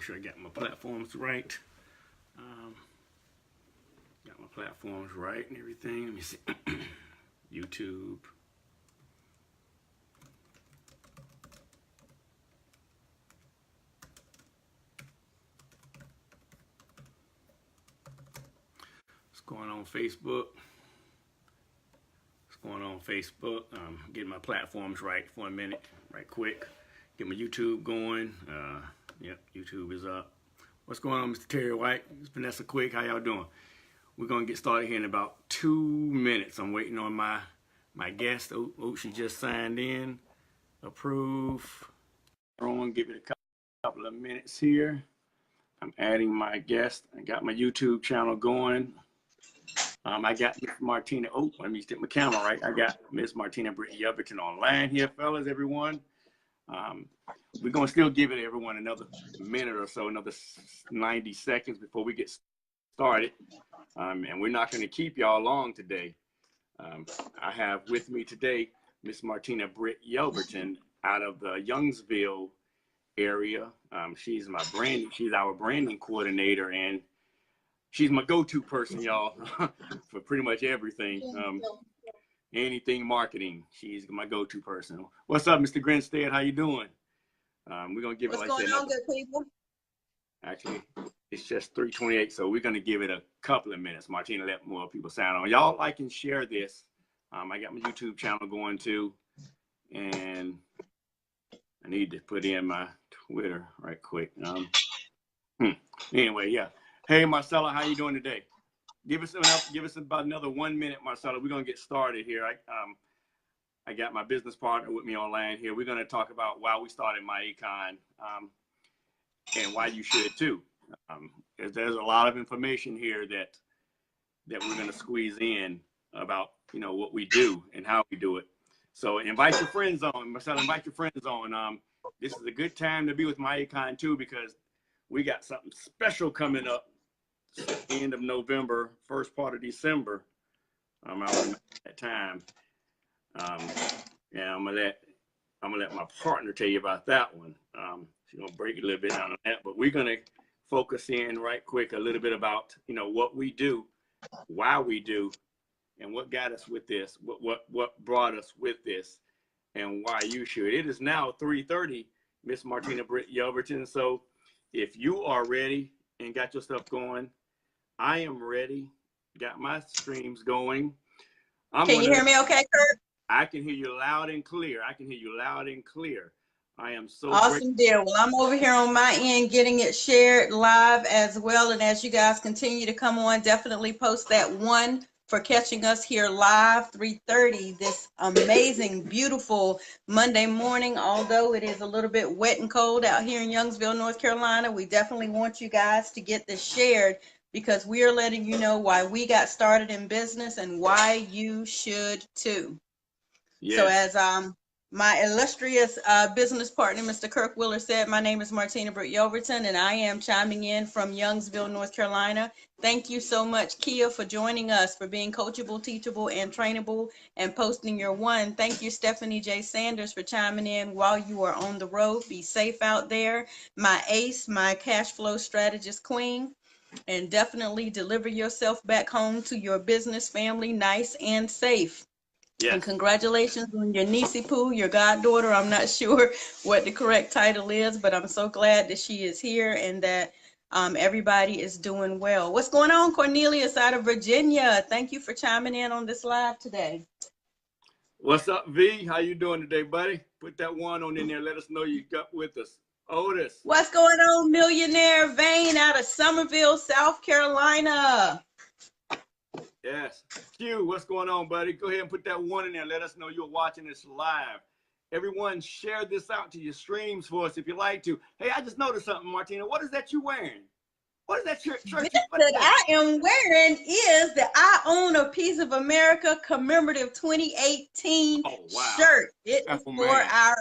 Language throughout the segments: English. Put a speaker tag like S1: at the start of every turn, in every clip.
S1: Make sure I got my platforms right. Got my platforms right and everything. Let me see. YouTube. What's going on Facebook? What's going on Facebook? Getting my platforms right for a minute, right quick. Get my YouTube going. Yep, YouTube is up. What's going on, Mr. Terry White? It's Vanessa Quick. How y'all doing? We're going to get started here in about 2 minutes. I'm waiting on my guest. Oh, she just signed in. Approve. Give it a couple of minutes here. I'm adding my guest. I got my YouTube channel going. I got Miss Martina. Oh, let me stick my camera right. I got Miss Martina Brittany Yelverton online here, fellas, everyone. We're going to still give it everyone another minute or so, another 90 seconds before we get started. And we're not going to keep y'all long today. I have with me today Miss Martina Britt Yelverton out of the Youngsville area. She's our branding coordinator, and she's my go-to person, y'all, for pretty much everything. Anything marketing, she's my go-to person. What's up, Mr. Grinstead? How you doing? We're gonna give it like that.
S2: What's going on, good people?
S1: Actually, it's just 3:28, so we're gonna give it a couple of minutes. Martina, let more people sign on. Y'all like and share this. I got my YouTube channel going too, and I need to put in my Twitter right quick. Anyway, yeah. Hey, Marcella, how you doing today? Give us about another 1 minute, Marcella. We're gonna get started here. I got my business partner with me online here. We're gonna talk about why we started MyEcon, and why you should too. There's a lot of information here that we're gonna squeeze in about what we do and how we do it. So invite your friends on, Marcella. Invite your friends on. This is a good time to be with MyEcon too, because we got something special coming up. End of November, first part of December. I'm out at that time. Yeah, I'm gonna let my partner tell you about that one. She's gonna break it a little bit down on that, but we're gonna focus in right quick a little bit about what we do, why we do, and what got us with this, what brought us with this, and why you should. It is now 3:30, Miss Martina Britt Yelverton. So if you are ready and got your stuff going, I am ready. Got my streams going.
S2: Can you hear me okay, Kurt?
S1: I can hear you loud and clear. I am so
S2: awesome deal. Well, I'm over here on my end getting it shared live as well. And as you guys continue to come on, definitely post that one for catching us here live, 3:30, this amazing, beautiful Monday morning. Although it is a little bit wet and cold out here in Youngsville, North Carolina, we definitely want you guys to get this shared, because we are letting you know why we got started in business and why you should too. Yes. So as my illustrious business partner, Mr. Kirk Willer, said, my name is Martina Britt Yelverton, and I am chiming in from Youngsville, North Carolina. Thank you so much, Kia, for joining us, for being coachable, teachable, and trainable, and posting your one. Thank you, Stephanie J. Sanders, for chiming in while you are on the road. Be safe out there. My ace, my cash flow strategist queen. And definitely deliver yourself back home to your business family nice and safe. Yes. And congratulations on your niecey poo, your goddaughter. I'm not sure what the correct title is, but I'm so glad that she is here and that everybody is doing well. What's going on, Cornelius out of Virginia? Thank you for chiming in on this live today.
S1: What's up, V? How you doing today, buddy? Put that one on in there. Let us know you got with us. Otis.
S2: What's going on, Millionaire Vane out of Summerville, South Carolina?
S1: Yes. Q, what's going on, buddy? Go ahead and put that one in there. Let us know you're watching this live. Everyone, share this out to your streams for us if you like to. Hey, I just noticed something, Martina. What is that you wearing? What is that shirt?
S2: This that I am wearing is the I Own a Piece of America commemorative 2018 shirt. It is for our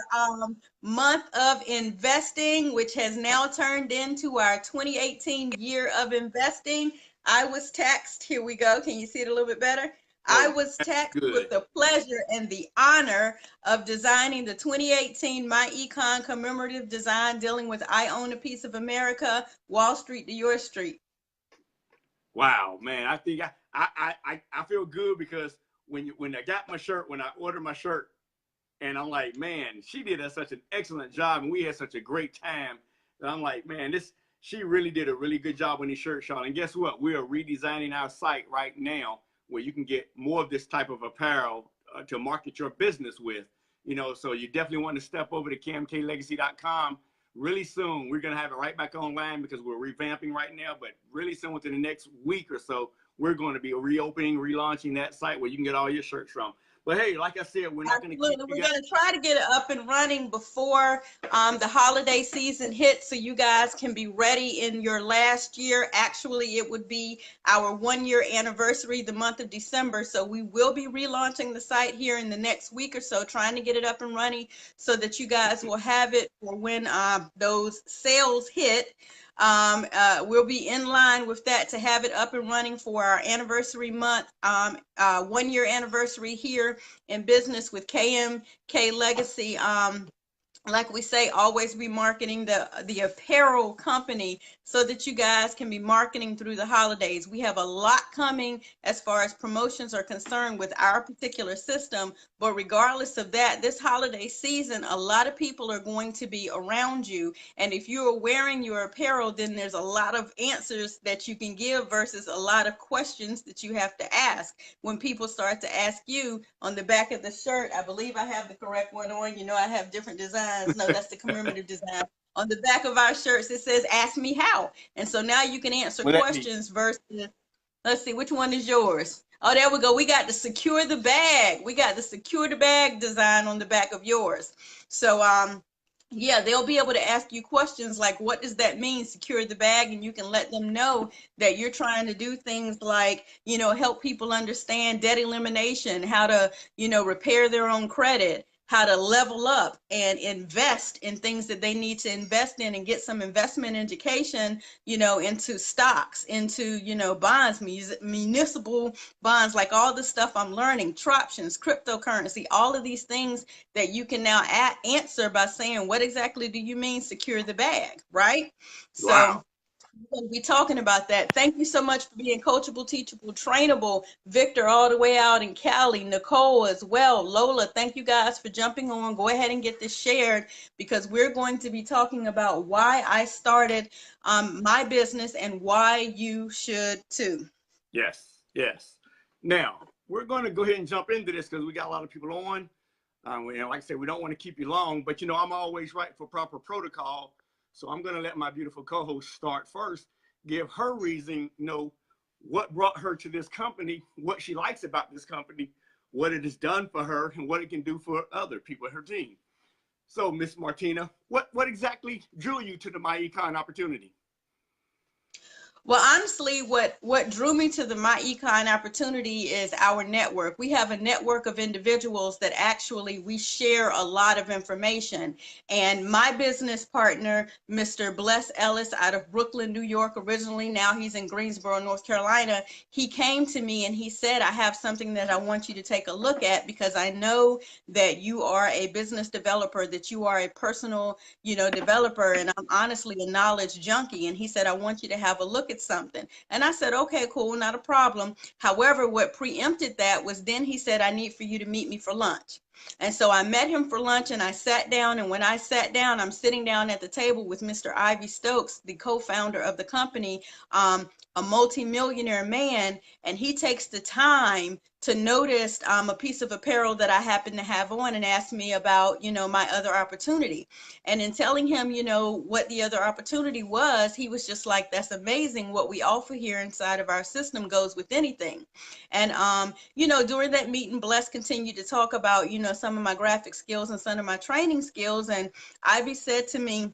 S2: month of investing, which has now turned into our 2018 year of investing. I was taxed. Here we go. Can you see it a little bit better? I
S1: Oh,
S2: was
S1: that's
S2: tasked with
S1: good.
S2: the pleasure and the honor of designing the 2018 My Econ commemorative design dealing with I Own a Piece of America, Wall Street to Your Street.
S1: Wow, man. I think I feel good because when I got my shirt, when I ordered my shirt, and I'm like, man, she did such an excellent job, and we had such a great time. And I'm like, man, she really did a really good job on these shirts, Sean. And guess what? We are redesigning our site right now where you can get more of this type of apparel to market your business with. So you definitely want to step over to camklegacy.com really soon. We're going to have it right back online because we're revamping right now, but really soon within the next week or so, we're going to be reopening, relaunching that site where you can get all your shirts from. But hey, like I said, we're not going to keep
S2: Absolutely.
S1: you
S2: We're
S1: guys.
S2: going to try to get it up and running before the holiday season hits so you guys can be ready in your last year. Actually, it would be our 1-year anniversary the month of December. So we will be relaunching the site here in the next week or so, trying to get it up and running so that you guys will have it for when those sales hit. We'll be in line with that to have it up and running for our anniversary month, 1-year anniversary here in business with KMK Legacy. Like we say, always be marketing the apparel company so that you guys can be marketing through the holidays. We have a lot coming as far as promotions are concerned with our particular system, but regardless of that, this holiday season, a lot of people are going to be around you. And if you are wearing your apparel, then there's a lot of answers that you can give versus a lot of questions that you have to ask. When people start to ask you on the back of the shirt, I believe I have the correct one on, I have different designs. No, that's the commemorative design. On the back of our shirts, it says, ask me how. And so now you can answer
S1: Well, that me.
S2: questions versus, let's see, which one is yours? Oh, there we go. We got the secure the bag. We got the secure the bag design on the back of yours. So, yeah, they'll be able to ask you questions like, what does that mean, secure the bag? And you can let them know that you're trying to do things like, help people understand debt elimination, how to, repair their own credit, how to level up and invest in things that they need to invest in and get some investment education, into stocks, into, bonds, municipal bonds, like all the stuff I'm learning, options, cryptocurrency, all of these things that you can now answer by saying, what exactly do you mean secure the bag, right? So
S1: Wow.
S2: we'll be talking about that. Thank you so much for being coachable, teachable, trainable. Victor all the way out in Cali, Nicole as well. Lola, thank you guys for jumping on. Go ahead and get this shared because we're going to be talking about why I started my business and why you should too.
S1: Yes, yes. Now, we're going to go ahead and jump into this because we got a lot of people on. Like I said, we don't want to keep you long, but I'm always right for proper protocol. So I'm going to let my beautiful co-host start first, give her reason, what brought her to this company, what she likes about this company, what it has done for her, and what it can do for other people in her team. So, Miss Martina, what exactly drew you to the My Econ opportunity?
S2: Well, honestly, what drew me to the My Econ opportunity is our network. We have a network of individuals that actually we share a lot of information. And my business partner, Mr. Bless Ellis, out of Brooklyn, New York, originally, now he's in Greensboro, North Carolina. He came to me and he said, I have something that I want you to take a look at because I know that you are a business developer, that you are a personal, developer, and I'm honestly a knowledge junkie. And he said, I want you to have a look at something. And I said, okay, cool, not a problem. However, what preempted that was then he said, I need for you to meet me for lunch. And so I met him for lunch and I sat down. And when I sat down, I'm sitting down at the table with Mr. Ivy Stokes, the co-founder of the company, a multi-millionaire man, and he takes the time to notice a piece of apparel that I happen to have on and ask me about, my other opportunity. And in telling him, what the other opportunity was, he was just like, that's amazing. What we offer here inside of our system goes with anything. And, during that meeting, Bless continued to talk about, some of my graphic skills and some of my training skills. And Ivy said to me,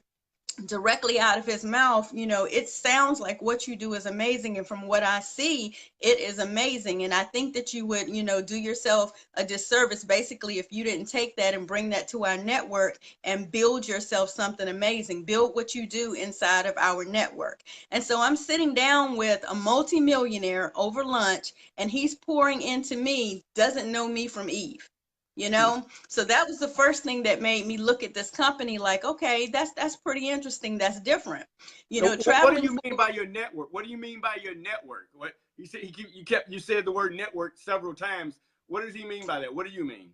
S2: directly out of his mouth, you know, it sounds like what you do is amazing. And from what I see, it is amazing. And I think that you would, you know, do yourself a disservice basically if you didn't take that and bring that to our network and build yourself something amazing, build what you do inside of our network. And so I'm sitting down with a multimillionaire over lunch, and he's pouring into me, doesn't know me from Eve. You know, so that was the first thing that made me look at this company like, okay, that's pretty interesting. That's different. You know,
S1: What do
S2: traveling.
S1: you mean by your network? What do you mean by your network? What you said, you said the word network several times. What does he mean by that? What do you mean?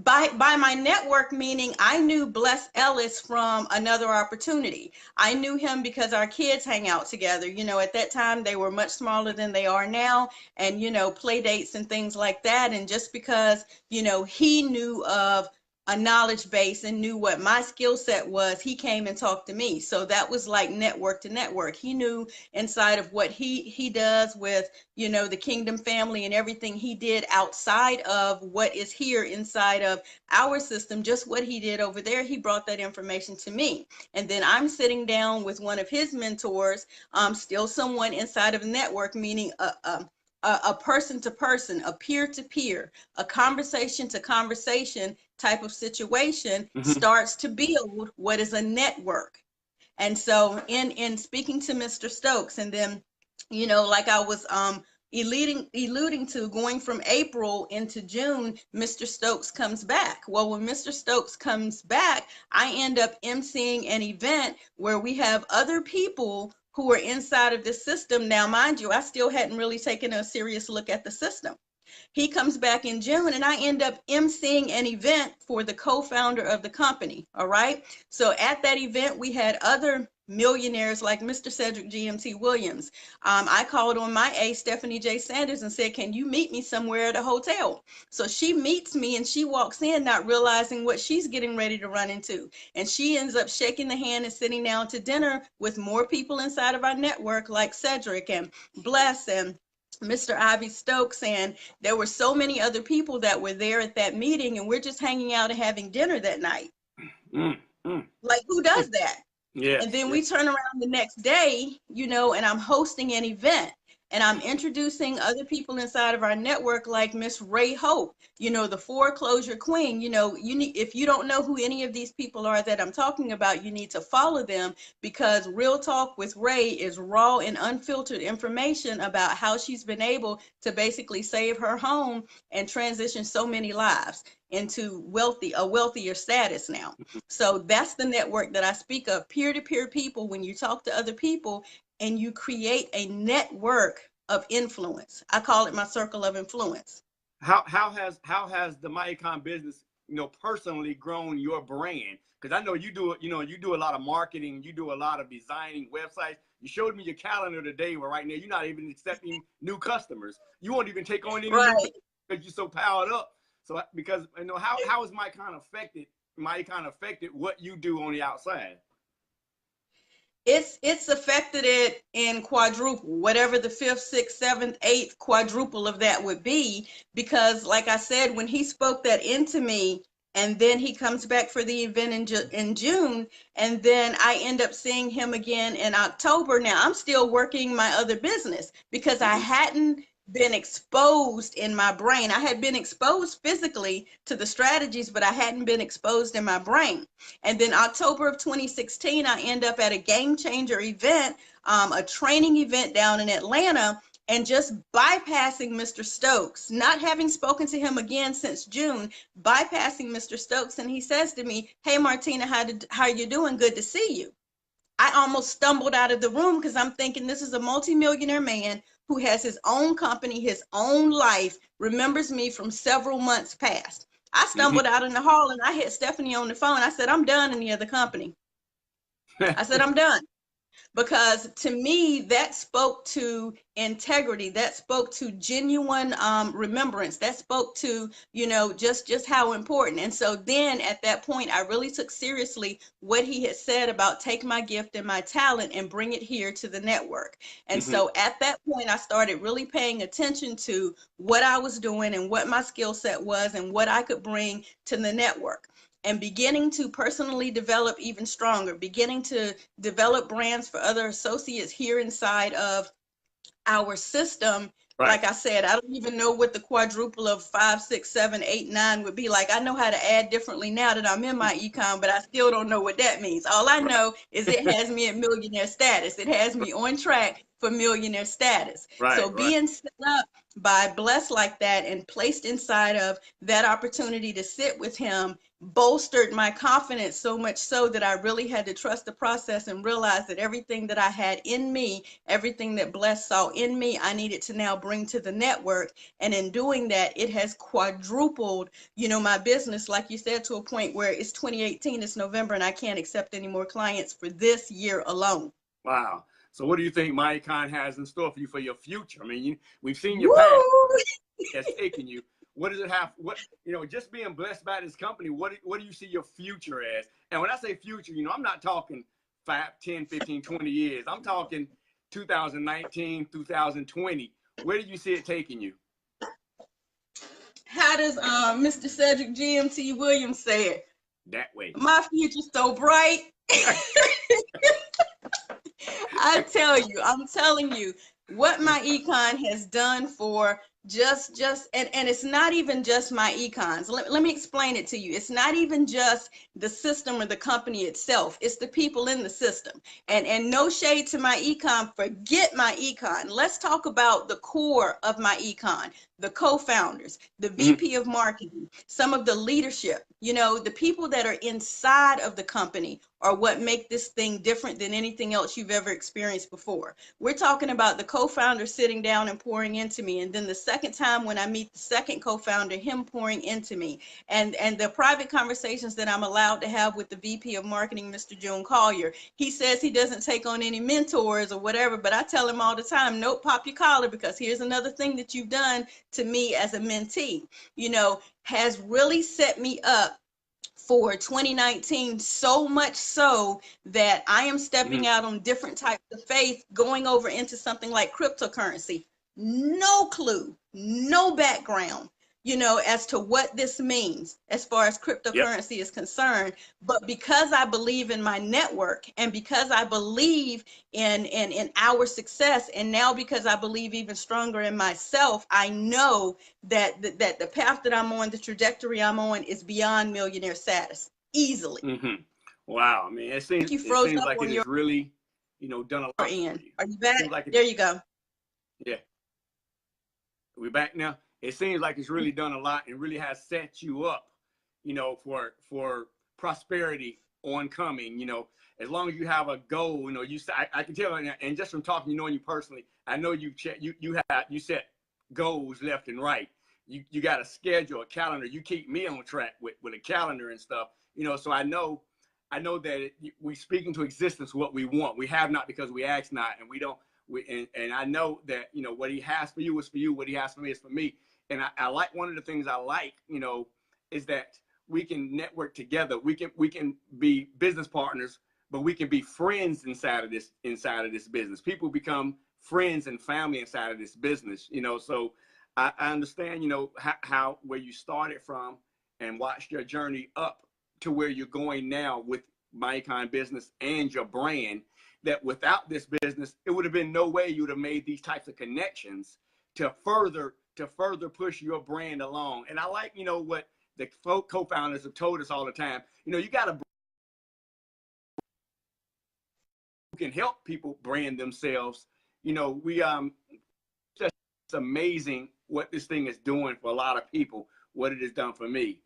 S2: By my network, meaning I knew Bless Ellis from another opportunity. I knew him because our kids hang out together. You know, at that time they were much smaller than they are now, and you know, play dates and things like that. And just because, you know, he knew of a knowledge base and knew what my skill set was, he came and talked to me. So that was like network to network. He knew inside of what he does with, you know, the Kingdom family and everything he did outside of what is here inside of our system, just what he did over there. He brought that information to me. And then I'm sitting down with one of his mentors, still someone inside of a network, meaning a person to person, a peer to peer, a conversation to conversation type of situation,
S1: Mm-hmm.
S2: starts to build what is a network. And so in speaking to Mr. Stokes, and then, you know, like I was alluding to, going from April into June, Mr. Stokes comes back. Well, when Mr. Stokes comes back, I end up emceeing an event where we have other people who are inside of this system. Now, mind you, I still hadn't really taken a serious look at the system. He comes back in June, and I end up emceeing an event for the co-founder of the company. All right. So at that event, we had other millionaires like Mr. Cedric GMT Williams. I called on my A, Stephanie J. Sanders, and said, can you meet me somewhere at a hotel? So she meets me, and she walks in not realizing what she's getting ready to run into. And she ends up shaking the hand and sitting down to dinner with more people inside of our network like Cedric and Bless and Mr. Ivy Stokes, and there were so many other people that were there at that meeting, and we're just hanging out and having dinner that night. Like, who does that?
S1: Yes.
S2: And then we turn around the next day, you know, and I'm hosting an event, and I'm introducing other people inside of our network like Miss Ray Hope, you know, the foreclosure queen. You know, you need, if you don't know who any of these people are that I'm talking about, you need to follow them, because Real Talk with Ray is raw and unfiltered information about how she's been able to basically save her home and transition so many lives into a wealthier status now. So that's the network that I speak of, peer-to-peer people. When you talk to other people and you create a network of influence, I call it my circle of influence.
S1: How has the Mycon business, you know, personally grown your brand? Because I know you do, you know, you do a lot of marketing, you do a lot of designing websites. You showed me your calendar today, where right now you're not even accepting new customers. You won't even take on any new
S2: Right.
S1: because you're so powered up. So because, you know, how is Mycon affected what you do on the outside?
S2: It's affected it in quadruple, whatever the fifth, sixth, seventh, eighth quadruple of that would be. Because like I said, when he spoke that into me, and then he comes back for the event in June, and then I end up seeing him again in October. Now I'm still working my other business because I hadn't been exposed in my brain. I had been exposed physically to the strategies, but I hadn't been exposed in my brain. And then October of 2016, I end up at a Game Changer event, a training event down in Atlanta, and just bypassing Mr. Stokes, not having spoken to him again since June, bypassing Mr. Stokes. And he says to me, hey, Martina, how are you doing? Good to see you. I almost stumbled out of the room because I'm thinking this is a multimillionaire man who has his own company, his own life, remembers me from several months past. I stumbled out in the hall, and I hit Stephanie on the phone. I said, I'm done in the other company. I said, I'm done. Because to me, that spoke to integrity, that spoke to genuine remembrance, that spoke to, you know, just how important. And so then at that point, I really took seriously what he had said about take my gift and my talent and bring it here to the network. And so at that point, I started really paying attention to what I was doing and what my skill set was and what I could bring to the network. and beginning to personally develop even stronger, beginning to develop brands for other associates here inside of our system.
S1: Right.
S2: Like I said, I don't even know what the quadruple of 5, 6, 7, 8, 9 would be like. I know how to add differently now that I'm in my econ, but I still don't know what that means. All I know is it has me at millionaire status. It has me on track for millionaire status.
S1: Right,
S2: So being set up by Blessed like that and placed inside of that opportunity to sit with him bolstered my confidence so much so that I really had to trust the process and realize that everything that I had in me, everything that Blessed saw in me, I needed to now bring to the network. And in doing that, it has quadrupled, you know, my business, like you said, to a point where it's 2018, it's November, and I can't accept any more clients for this year alone.
S1: Wow. So what do you think MyEcon has in store for you for your future? I mean, we've seen your
S2: Woo!
S1: past that's taken you. What does it have? What, you know, just being blessed by this company, what do you see your future as? And when I say future, you know, I'm not talking 5, 10, 15, 20 years. I'm talking 2019, 2020. Where do you see it taking you?
S2: How does Mr. Cedric GMT Williams say it?
S1: That way.
S2: My future's so bright. I tell you, I'm telling you what my econ has done for and it's not even just my econs. Let me explain it to you. It's not even just the system or the company itself. It's the people in the system. And no shade to my econ, forget my econ. Let's talk about the core of my econ, the co-founders, the VP of marketing, some of the leadership, you know, the people that are inside of the company are what make this thing different than anything else you've ever experienced before. We're talking about the co-founder sitting down and pouring into me. And then the second time when I meet the second co-founder, him pouring into me. And the private conversations that I'm allowed to have with the VP of marketing, Mr. June Collier. He says he doesn't take on any mentors or whatever, but I tell him all the time, nope, pop your collar, because here's another thing that you've done to me as a mentee, you know, has really set me up for 2019, so much so that I am stepping out on different types of faith, going over into something like cryptocurrency. No clue, no background, you know, as to what this means as far as cryptocurrency is concerned. But because I believe in my network and because I believe in our success, and now because I believe even stronger in myself, I know that the path that I'm on, the trajectory I'm on, is beyond millionaire status easily.
S1: Wow, I mean, it seems like it has really, you know, done a lot for you.
S2: Are you back?
S1: Like
S2: there you go.
S1: Yeah. We're back now. It seems like it's really done a lot and really has set you up, you know, for prosperity oncoming. You know, as long as you have a goal, you know, I can tell, and just from talking, you knowing you personally, I know you set goals left and right. You got a schedule, a calendar. You keep me on track with a calendar and stuff. You know, so I know that we speak into existence what we want. We have not because we ask not, and we don't. And I know that, you know, what he has for you is for you. What he has for me is for me. And I like, one of the things I like, you know, is that we can network together. We can be business partners, but we can be friends inside of this business. People become friends and family inside of this business, you know. So I understand, you know, how where you started from and watched your journey up to where you're going now with MyEcon business and your brand. That without this business, it would have been no way you would have made these types of connections to further push your brand along. And I like, you know, what the co-founders have told us all the time. You know, you got to can help people brand themselves. You know, it's amazing what this thing is doing for a lot of people, what it has done for me.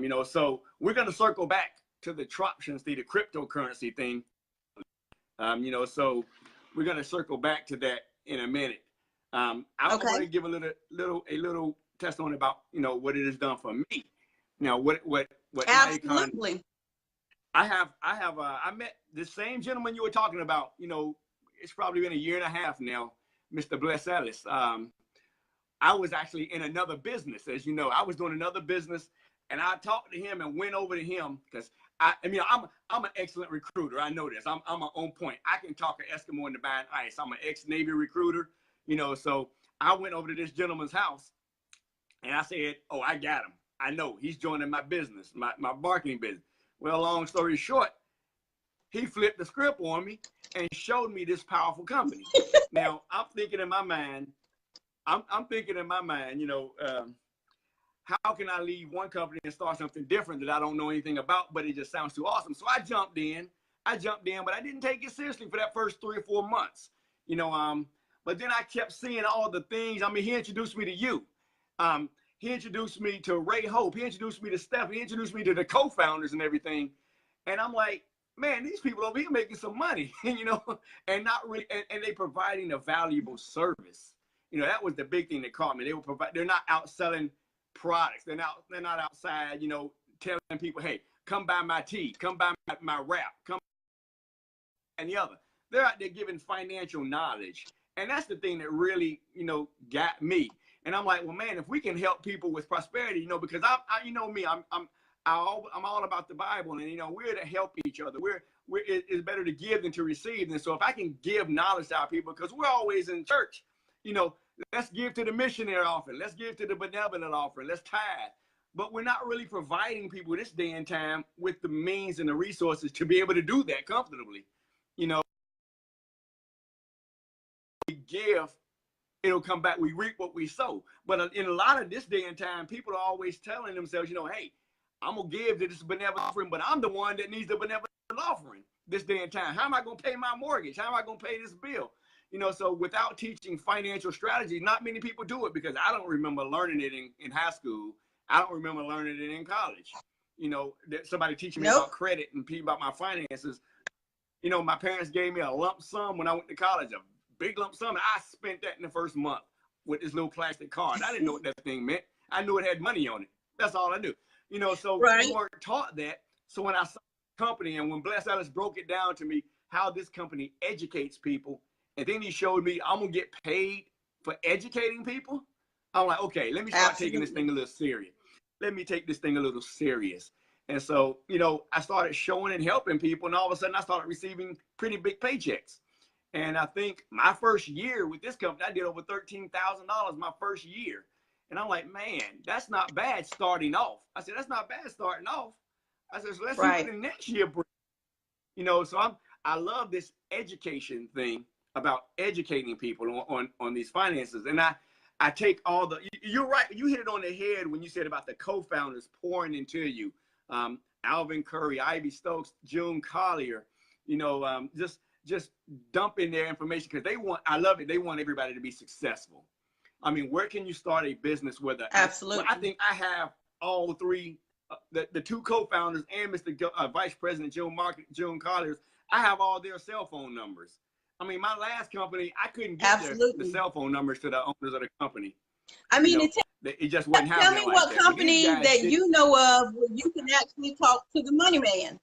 S1: You know, so we're going to circle back to the troptions, the cryptocurrency thing. You know, so we're going to circle back to that in a minute. I want to give a little testimony about, you know, what it has done for me. You know, what
S2: Absolutely.
S1: I met the same gentleman you were talking about. You know, it's probably been a year and a half now, Mr. Bless Ellis. I was actually in another business, as you know. I was doing another business, and I talked to him and went over to him because I mean, I'm an excellent recruiter. I know this. I'm on point. I can talk an Eskimo into buying ice. I'm an ex-Navy recruiter, you know. So I went over to this gentleman's house, and I said, "Oh, I got him. I know he's joining my business, my marketing business. Well, long story short, he flipped the script on me and showed me this powerful company. Now I'm thinking in my mind, you know, how can I leave one company and start something different that I don't know anything about, but it just sounds too awesome? So I jumped in, but I didn't take it seriously for that first 3 or 4 months, you know. But then I kept seeing all the things. I mean, he introduced me to you. He introduced me to Ray Hope. He introduced me to Steph. He introduced me to the co-founders and everything. And I'm like, man, these people over here making some money, you know, and not really, and they providing a valuable service. You know, that was the big thing that caught me. They're not out selling products. They're not outside, you know, telling people, hey, come buy my tea, come buy my wrap, come and the other. They're out there giving financial knowledge. And that's the thing that really, you know, got me. And I'm like, well, man, if we can help people with prosperity, you know, because you know me, I'm all about the Bible, and you know, we're to help each other. It's better to give than to receive. And so if I can give knowledge to our people, because we're always in church, you know, let's give to the missionary offering, let's give to the benevolent offering, let's tithe. But we're not really providing people this day and time with the means and the resources to be able to do that comfortably. You know, we give, it'll come back. We reap what we sow. But in a lot of this day and time, people are always telling themselves, you know, hey, I'm going to give to this benevolent offering, but I'm the one that needs the benevolent offering this day and time. How am I going to pay my mortgage? How am I going to pay this bill? You know, so without teaching financial strategy, not many people do it, because I don't remember learning it in high school. I don't remember learning it in college. You know, somebody teaching me about credit and about my finances. You know, my parents gave me a lump sum when I went to college, a big lump sum, and I spent that in the first month with this little plastic card. I didn't know what that thing meant. I knew it had money on it. That's all I knew. You know, so we weren't taught that. So when I saw the company, and when Bless Alice broke it down to me, how this company educates people, and then he showed me I'm going to get paid for educating people, I'm like, okay, let me start taking this thing a little serious. Let me take this thing a little serious. And so, you know, I started showing and helping people, and all of a sudden I started receiving pretty big paychecks. And I think my first year with this company, I did over $13,000 my first year. And I'm like, man, that's not bad starting off. I said, that's not bad starting off. I said, so let's see what the next year brings. You know, so I love this education thing about educating people on these finances. And I take all the, you're right, you hit it on the head when you said about the co-founders pouring into you. Alvin Curry, Ivy Stokes, June Collier, you know, just dumping their information, because I love it. They want everybody to be successful. I mean, where can you start a business with
S2: Absolutely.
S1: I think I have all three, the two co-founders and Mr. Vice President June Colliers. I have all their cell phone numbers. I mean, my last company, I couldn't get the cell phone numbers to the owners of the company.
S2: I mean,
S1: you know, it just wasn't happening.
S2: Tell me what company that you know of where you can actually talk to the money man.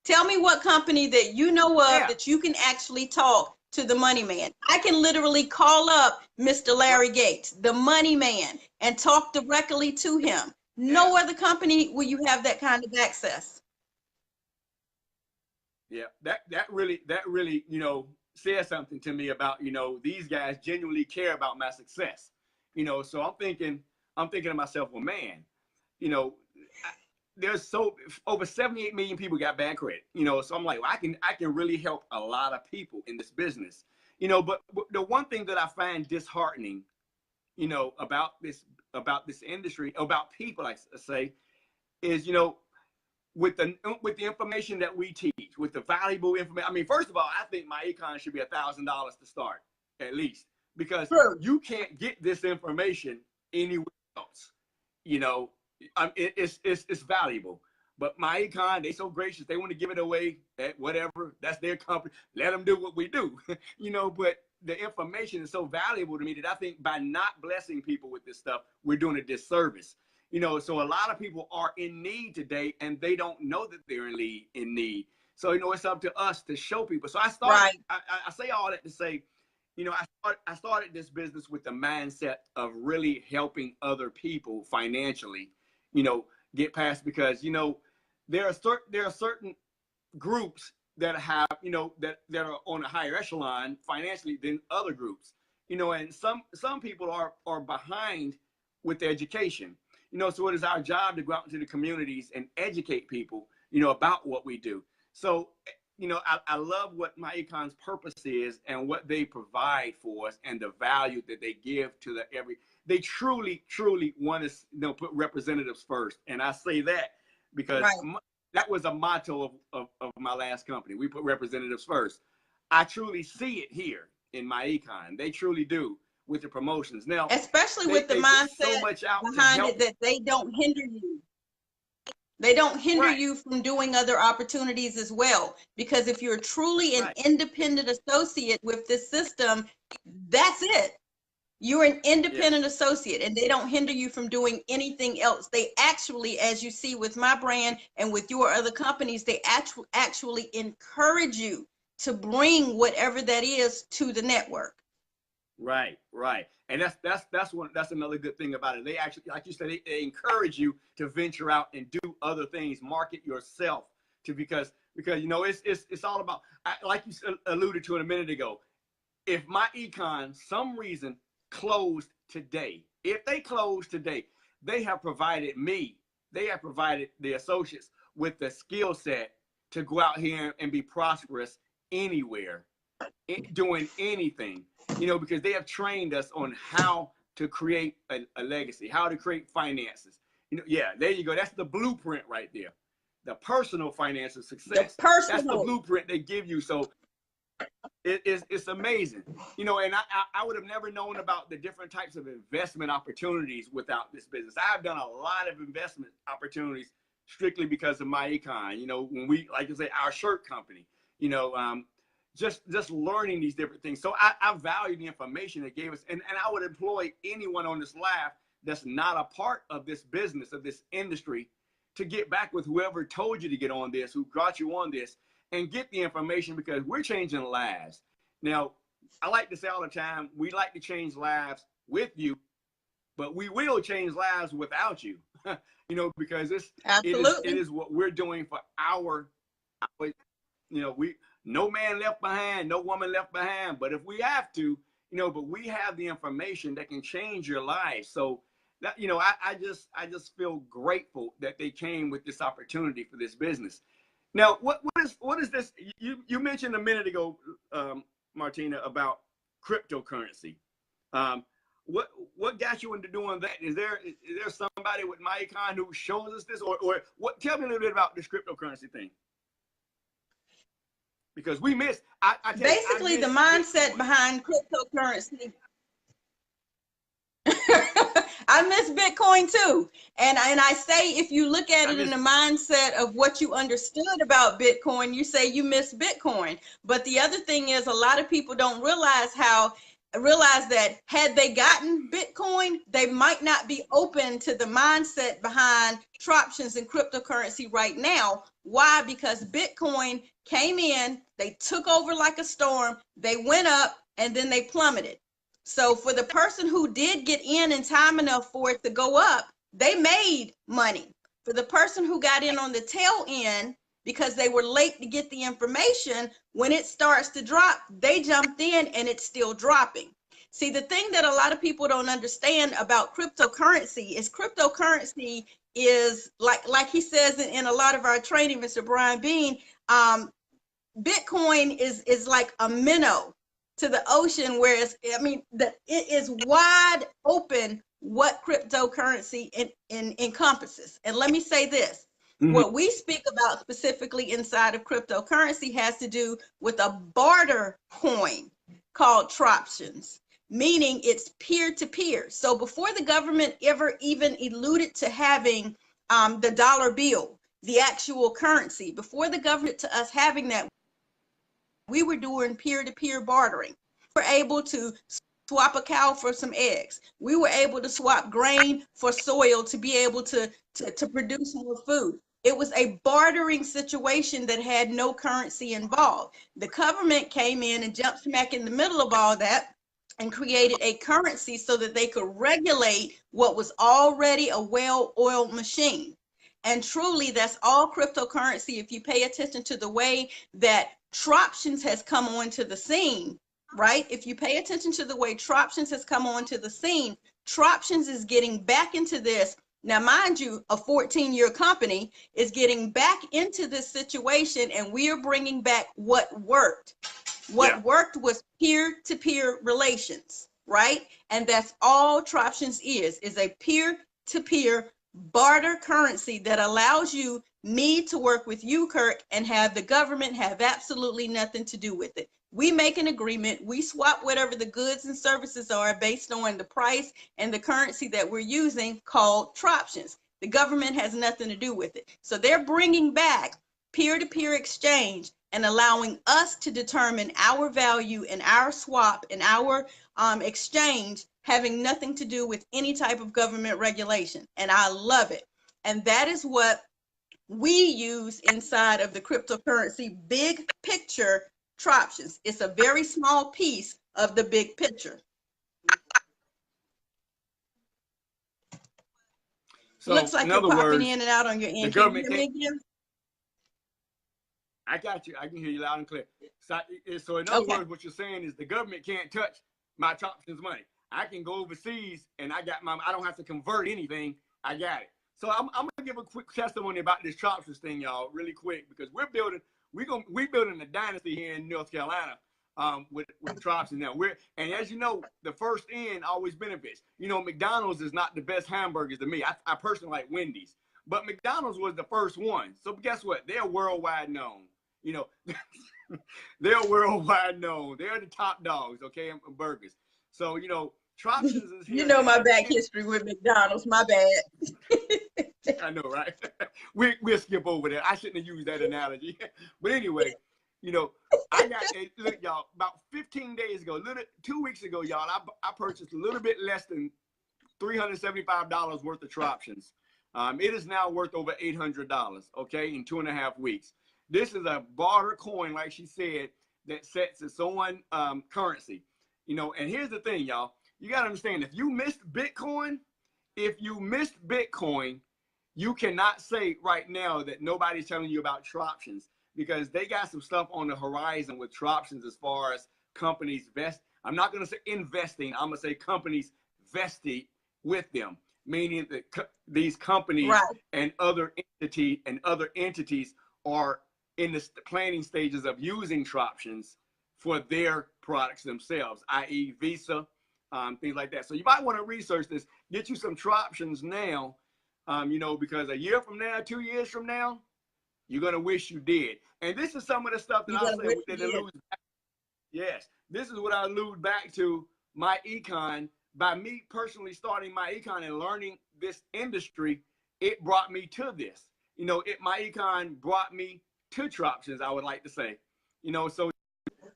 S2: Tell me what company that you know of that you can actually talk to the money man. I can literally call up Mr. Larry Gates, the money man, and talk directly to him. No other company will you have that kind of access.
S1: Yeah, that really, you know, says something to me about, you know, these guys genuinely care about my success. You know, so I'm thinking to myself, well, man, you know, there's over 78 million people got bad credit, you know, so I'm like, well, I can really help a lot of people in this business, you know. But the one thing that I find disheartening, you know, about this industry, about people, I say, is, you know, with the information that we teach, with the valuable information. I mean, first of all, I think my econ should be $1,000 to start, at least, because you can't get this information anywhere else. You know, it's valuable. But my econ, they so gracious, they want to give it away at whatever. That's their company. Let them do what we do. You know, but the information is so valuable to me that I think by not blessing people with this stuff, we're doing a disservice. You know, so a lot of people are in need today, and they don't know that they're in need. So, you know, it's up to us to show people. So I started, I say all that to say, you know, I started this business with the mindset of really helping other people financially, you know, get past, because, you know, there are certain groups that have, you know, that are on a higher echelon financially than other groups, you know, and some people are behind with education. so it is our job to go out into the communities and educate people, about what we do. So, I love what my econ's purpose is and what they provide for us and the value that they give to they truly, truly want to, put representatives first. And I say that because
S2: Right.
S1: that was a motto of my last company. We put representatives first. I truly see it here in my econ. They truly do with the promotions. Now,
S2: Especially with the
S1: they put so
S2: mindset
S1: much out to
S2: behind
S1: help.
S2: it that they don't hinder you. They don't hinder
S1: Right.
S2: you from doing other opportunities as well. Because if you're truly an
S1: Right.
S2: independent associate with this system, that's it. You're an independent associate, and they don't hinder you from doing anything else. They actually, as you see with my brand and with your other companies, they actually encourage you to bring whatever that is to the network.
S1: Right, right. And that's another good thing about it. They actually, like you said, they encourage you to venture out and do other things, market yourself because it's all about, like you alluded to a minute ago. If my econ some reason closed today, if they close today, they have provided the associates with the skill set to go out here and be prosperous anywhere, doing anything, because they have trained us on how to create a legacy, how to create finances. There you go. That's the blueprint right there. The personal financial success. That's the blueprint they give you. So it's amazing, and I would have never known about the different types of investment opportunities without this business. I've done a lot of investment opportunities strictly because of my econ. When we, like I say, our shirt company, just learning these different things. So I value the information they gave us, and I would employ anyone on this live that's not a part of this business, of this industry, to get back with whoever told you to get on this, who brought you on this, and get the information, because we're changing lives. Now, I like to say all the time, we like to change lives with you, but we will change lives without you, because it is what we're doing for our no man left behind, no woman left behind. But if we have to, but we have the information that can change your life. So that, I just feel grateful that they came with this opportunity for this business. Now, what is this? You mentioned a minute ago, Martina, about cryptocurrency. What got you into doing that? Is there somebody with MyEcon who shows us this, or what? Tell me a little bit about this cryptocurrency thing, because we missed.
S2: Basically, the mindset behind cryptocurrency. I miss Bitcoin too. And I say, if you look at it in the mindset of what you understood about Bitcoin, you say you miss Bitcoin. But the other thing is, a lot of people don't realize that had they gotten Bitcoin, they might not be open to the mindset behind options and cryptocurrency right now. Why? Because Bitcoin came in, they took over like a storm, they went up, and then they plummeted. So for the person who did get in time enough for it to go up, they made money. For the person who got in on the tail end, because they were late to get the information, when it starts to drop, they jumped in and it's still dropping. See, the thing that a lot of people don't understand about cryptocurrency is like he says in a lot of our training, Mr. Brian Bean, Bitcoin is like a minnow to the ocean, whereas it is wide open what cryptocurrency encompasses. And let me say this, what we speak about specifically inside of cryptocurrency has to do with a barter coin called troptions, meaning it's peer-to-peer. So before the government ever even alluded to having the dollar bill, the actual currency, before the government to us having that, we were doing peer-to-peer bartering. We were able to swap a cow for some eggs. We were able to swap grain for soil to be able to produce more food. It was a bartering situation that had no currency involved. The government came in and jumped smack in the middle of all that and created a currency so that they could regulate what was already a well-oiled machine. And truly, that's all cryptocurrency. If you pay attention to the way that Troptions has come onto the scene, right? If you pay attention to the way Troptions has come onto the scene, Troptions is getting back into this Now, mind you, a 14-year company is getting back into this situation, and we are bringing back what worked. What worked was peer-to-peer relations, right? And that's all Troptions is a peer-to-peer barter currency that allows me to work with you, Kirk, and have the government have absolutely nothing to do with it. We make an agreement, we swap whatever the goods and services are based on the price and the currency that we're using, called Troptions. The government has nothing to do with it. So they're bringing back peer-to-peer exchange and allowing us to determine our value and our swap and our exchange, having nothing to do with any type of government regulation. And I love it. And that is what we use inside of the cryptocurrency big picture Troptions. It's a very small piece of the big picture. So looks like you're popping in and out on your end. Can you hear me again?
S1: I got you. I can hear you loud and clear. So in other words, what you're saying is the government can't touch my Troptions money. I can go overseas and I don't have to convert anything. I got it. So I'm gonna give a quick testimony about this Troptions thing, y'all, really quick, because we're building a dynasty here in North Carolina with Troptions now. And as you know, the first in always benefits. You know, McDonald's is not the best hamburgers to me. I personally like Wendy's, but McDonald's was the first one. So guess what? They're worldwide known. You know, they're worldwide known. They're the top dogs, okay, in burgers. So, you know, Troptions is here.
S2: You know my back history with McDonald's. My bad.
S1: I know, right? We'll skip over that. I shouldn't have used that analogy. But anyway, you know, look, y'all, about 15 days ago, 2 weeks ago, y'all, I purchased a little bit less than $375 worth of Troptions. It is now worth over $800, okay, in 2.5 weeks. This is a barter coin, like she said, that sets its own currency. You know, and here's the thing, y'all. You got to understand, if you missed Bitcoin, you cannot say right now that nobody's telling you about Troptions, because they got some stuff on the horizon with Troptions as far as companies I'm not going to say investing. I'm going to say companies vested with them, meaning that these companies and other entities are in the planning stages of using Troptions for their products themselves, i.e. Visa, things like that. So you might want to research this, get you some Troptions now, you know, because a year from now, 2 years from now, you're going to wish you did. And this is some of the stuff that I say that alludes back. Yes, this is what I allude back to my econ. By me personally starting my econ and learning this industry, it brought me to this. You know, my econ brought me to Troptions, I would like to say. You know, so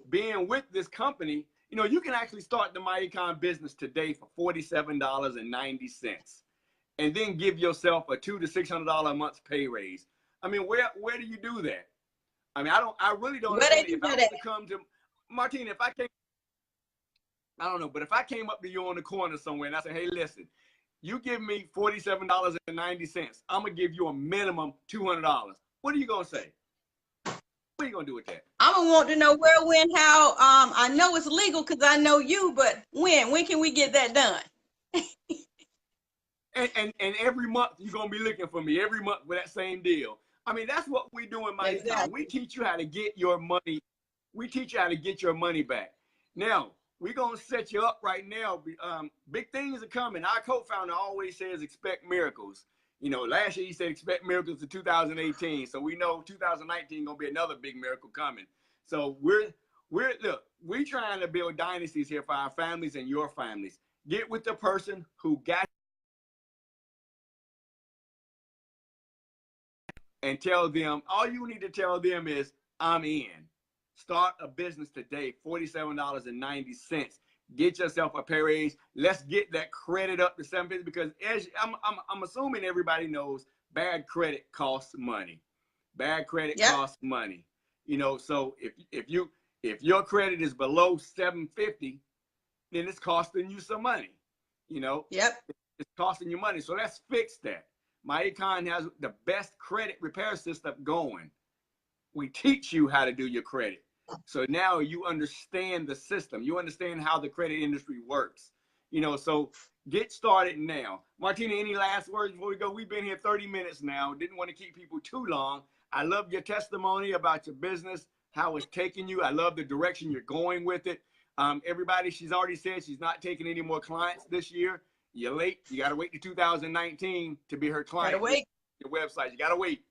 S1: being with this company, you know, you can actually start the MyEcon business today for $47.90, and then give yourself a $200 to $600 a month pay raise. I mean, where do you do that? I mean, I really don't know. If I was to come to Martina, I don't know, but if I came up to you on the corner somewhere and I said, hey, listen, you give me $47.90, I'm gonna give you a minimum $200. What are you gonna say? What are you gonna do with that?
S2: I'm gonna want to know where, when, how. I know it's legal because I know you, but when can we get that done?
S1: and every month you're gonna be looking for me every month with that same deal. I mean, that's what we do in my time. We teach you how to get your money. We teach you how to get your money back. Now we're gonna set you up right now. Big things are coming. Our co-founder always says expect miracles. You know, last year he said expect miracles in 2018. So we know 2019 gonna be another big miracle coming. So we're trying to build dynasties here for our families and your families. Get with the person who got and tell them, all you need to tell them is I'm in. Start a business today, $47.90. Get yourself a pay raise. Let's get that credit up to 750, because as I'm assuming everybody knows, bad credit costs money. Bad credit costs money. You know, so if your credit is below 750, then it's costing you some money. You know, it's costing you money. So let's fix that. MyEcon has the best credit repair system going. We teach you how to do your credit. So now you understand the system. You understand how the credit industry works. You know, so Get started now. Martina, any last words before we go? We've been here 30 minutes now. Didn't want to keep people too long. I love your testimony about your business, how it's taking you. I love the direction you're going with it. Everybody, she's already said she's not taking any more clients this year. You're late. You got to wait to 2019 to be her client.
S2: Gotta wait.
S1: Your website. You got to wait.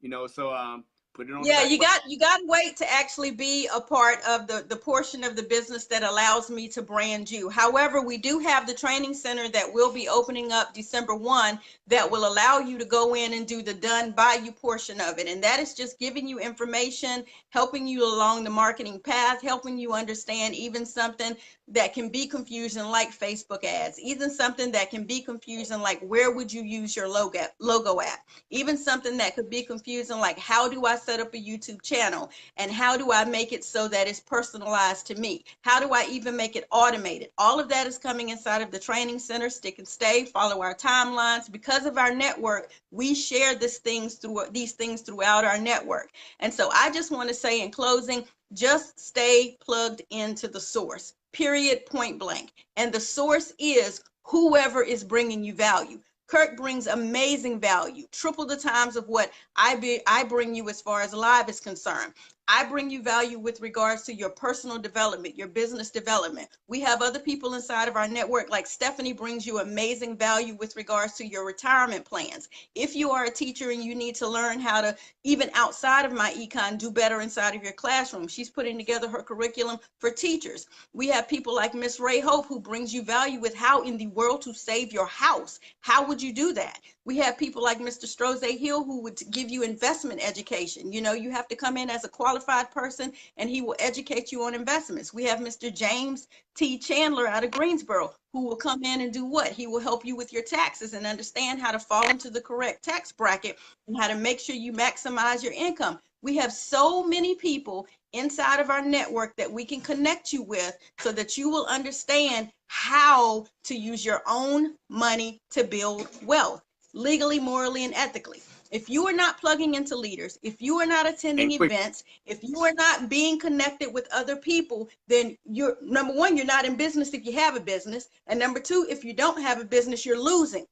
S1: You know, so put it on.
S2: Yeah, you got to wait to actually be a part of the portion of the business that allows me to brand you. However, we do have the training center that will be opening up December 1 that will allow you to go in and do the done by you portion of it. And that is just giving you information, helping you along the marketing path, helping you understand even something that can be confusing like Facebook ads, even something that can be confusing like where would you use your logo at, even something that could be confusing like how do I set up a YouTube channel and how do I make it so that it's personalized to me? How do I even make it automated? All of that is coming inside of the training center. Stick and stay, follow our timelines. Because of our network, we share these things throughout our network. And so I just want to say in closing, just stay plugged into the source, period, point blank. And the source is whoever is bringing you value. Kirk brings amazing value, triple the times of what I bring you as far as live is concerned. I bring you value with regards to your personal development, your business development. We have other people inside of our network, like Stephanie brings you amazing value with regards to your retirement plans. If you are a teacher and you need to learn how to, even outside of my econ, do better inside of your classroom, she's putting together her curriculum for teachers. We have people like Miss Ray Hope who brings you value with how in the world to save your house. How would you do that? We have people like Mr. Stroze Hill who would give you investment education. You know, you have to come in as a qualified person and he will educate you on investments. We have Mr. James T. Chandler out of Greensboro who will come in and do what? He will help you with your taxes and understand how to fall into the correct tax bracket and how to make sure you maximize your income. We have so many people inside of our network that we can connect you with so that you will understand how to use your own money to build wealth legally, morally, and ethically. If you are not plugging into leaders, if you are not attending events, if you are not being connected with other people, then you're, number one, you're not in business if you have a business. And number two, if you don't have a business, you're losing.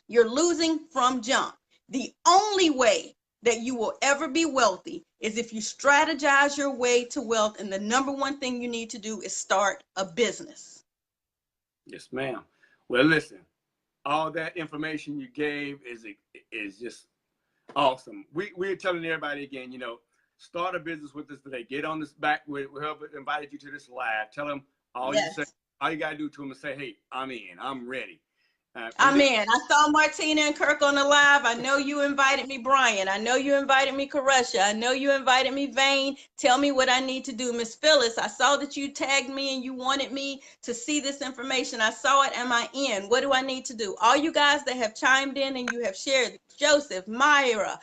S2: You're losing from jump. The only way that you will ever be wealthy is if you strategize your way to wealth. And the number one thing you need to do is start a business.
S1: Yes, ma'am. Well, listen, all that information you gave is just awesome. We're telling everybody again, you know, start a business with us today. Get on this back with whoever invited you to this live. Tell them all you say. All you got to do to them is say, hey, I'm in. I'm ready.
S2: I'm in. I saw Martina and Kirk on the live. I know you invited me, Brian. I know you invited me, Karesha. I know you invited me, Vane. Tell me what I need to do. Miss Phyllis, I saw that you tagged me and you wanted me to see this information. I saw it. Am I in? What do I need to do? All you guys that have chimed in and you have shared, Joseph, Myra,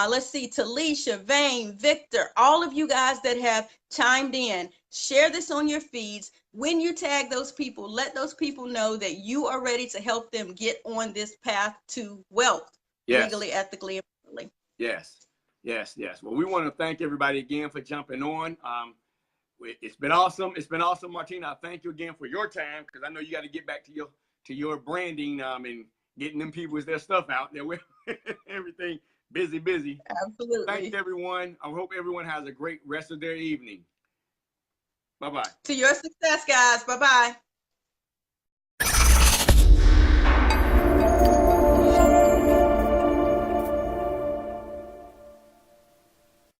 S2: let's see, Talisha, Vane, Victor, all of you guys that have chimed in, share this on your feeds. When you tag those people, let those people know that you are ready to help them get on this path to wealth, legally, ethically, and morally.
S1: Yes, yes, yes. Well, we want to thank everybody again for jumping on. It's been awesome. It's been awesome, Martina. I thank you again for your time because I know you got to get back to your branding and getting them people with their stuff out there with everything busy.
S2: Absolutely.
S1: Thank everyone. I hope everyone has a great rest of their evening. Bye-bye.
S2: To your success, guys. Bye-bye.